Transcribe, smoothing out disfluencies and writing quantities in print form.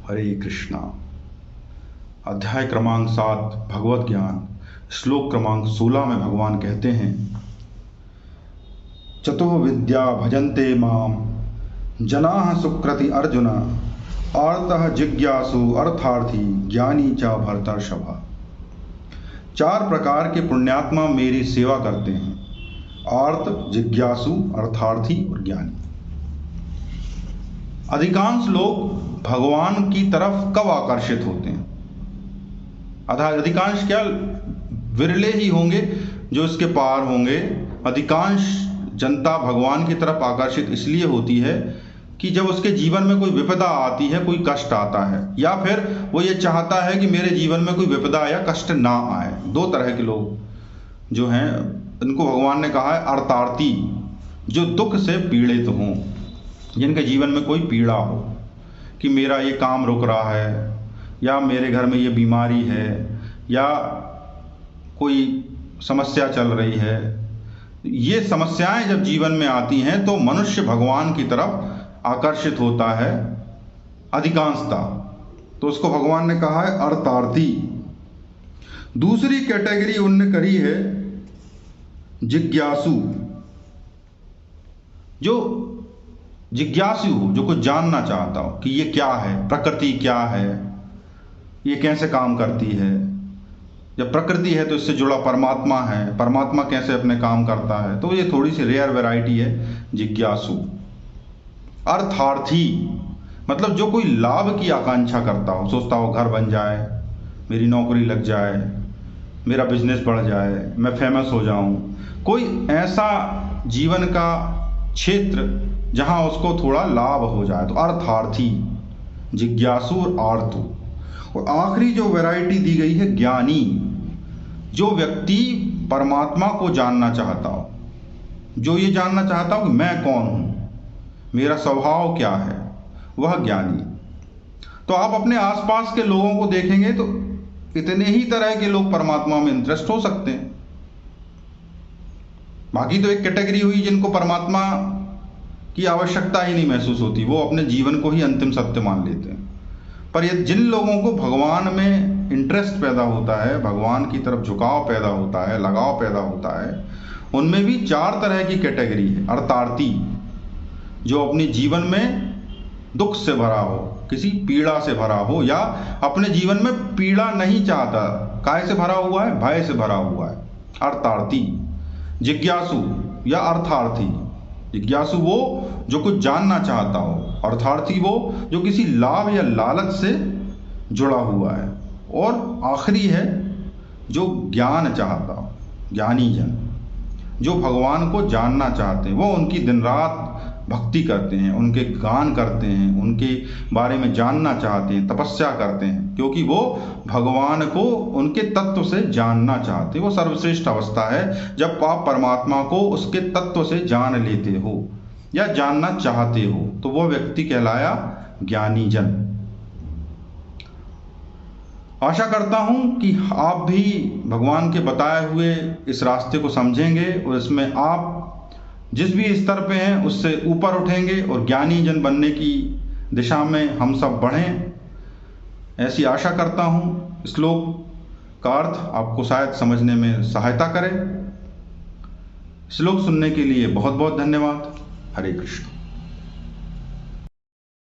हरे कृष्णा। अध्याय क्रमांक 7 भगवत ज्ञान, श्लोक क्रमांक 16 में भगवान कहते हैं, चतो विद्या भजन्ते माम जनाः सुकृति अर्जुन आर्तः जिज्ञासु अर्थार्थी ज्ञानी च भरतर्षभ। 4 प्रकार के पुण्यात्मा मेरी सेवा करते हैं, आर्त, जिज्ञासु, अर्थार्थी और ज्ञानी। अधिकांश लोग भगवान की तरफ कब आकर्षित होते हैं? अधिकांश क्या, विरले ही होंगे जो इसके पार होंगे। अधिकांश जनता भगवान की तरफ आकर्षित इसलिए होती है कि जब उसके जीवन में कोई विपदा आती है, कोई कष्ट आता है, या फिर वो ये चाहता है कि मेरे जीवन में कोई विपदा या कष्ट ना आए। 2 तरह के लोग जो हैं, इनको भगवान ने कहा है अर्थार्थी, जो दुख से पीड़ित हों, जिनके जीवन में कोई पीड़ा हो कि मेरा ये काम रुक रहा है, या मेरे घर में ये बीमारी है, या कोई समस्या चल रही है। ये समस्याएं जब जीवन में आती हैं तो मनुष्य भगवान की तरफ आकर्षित होता है अधिकांशता। तो उसको भगवान ने कहा है अर्थार्थी। दूसरी कैटेगरी उनने करी है जिज्ञासु, जो जिज्ञासु हो, जो कुछ जानना चाहता हो कि ये क्या है, प्रकृति क्या है, ये कैसे काम करती है। जब प्रकृति है तो इससे जुड़ा परमात्मा है, परमात्मा कैसे अपने काम करता है। तो ये थोड़ी सी रेयर वैरायटी है जिज्ञासु। अर्थार्थी मतलब जो कोई लाभ की आकांक्षा करता हो, सोचता हो घर बन जाए, मेरी नौकरी लग जाए, मेरा बिजनेस बढ़ जाए, मैं फेमस हो जाऊं। कोई ऐसा जीवन का क्षेत्र जहां उसको थोड़ा लाभ हो जाए, तो अर्थार्थी, जिज्ञासु और आर्तु। और आखिरी जो वैरायटी दी गई है ज्ञानी, जो व्यक्ति परमात्मा को जानना चाहता हो, जो ये जानना चाहता हो कि मैं कौन हूं, मेरा स्वभाव क्या है, वह ज्ञानी। तो आप अपने आसपास के लोगों को देखेंगे तो इतने ही तरह के लोग परमात्मा में इंटरेस्ट हो सकते हैं। बाकी तो एक कैटेगरी हुई जिनको परमात्मा की आवश्यकता ही नहीं महसूस होती, वो अपने जीवन को ही अंतिम सत्य मान लेते हैं। पर ये जिन लोगों को भगवान में इंटरेस्ट पैदा होता है, भगवान की तरफ झुकाव पैदा होता है, लगाव पैदा होता है, उनमें भी 4 तरह की कैटेगरी है। अर्थार्थी, जो अपने जीवन में दुख से भरा हो, किसी पीड़ा से भरा हो, या अपने जीवन में पीड़ा नहीं चाहता, काय से भरा हुआ है, भय से भरा हुआ है, अर्थार्थी। जिज्ञासु या अर्थार्थी, जिज्ञासु वो जो कुछ जानना चाहता हो, अर्थार्थी वो जो किसी लाभ या लालच से जुड़ा हुआ है, और आखिरी है जो ज्ञान चाहता हो, ज्ञानी जन, जो भगवान को जानना चाहते हैं। वो उनकी दिन रात भक्ति करते हैं, उनके गान करते हैं, उनके बारे में जानना चाहते हैं, तपस्या करते हैं, क्योंकि वो भगवान को उनके तत्व से जानना चाहते हैं। वो सर्वश्रेष्ठ अवस्था है जब आप परमात्मा को उसके तत्व से जान लेते हो या जानना चाहते हो, तो वो व्यक्ति कहलाया ज्ञानी जन। आशा करता हूं कि आप भी भगवान के बताए हुए इस रास्ते को समझेंगे और इसमें आप जिस भी स्तर पे हैं उससे ऊपर उठेंगे और ज्ञानी जन बनने की दिशा में हम सब बढ़ें, ऐसी आशा करता हूं। श्लोक का अर्थ आपको शायद समझने में सहायता करे। श्लोक सुनने के लिए बहुत बहुत धन्यवाद। हरे कृष्ण।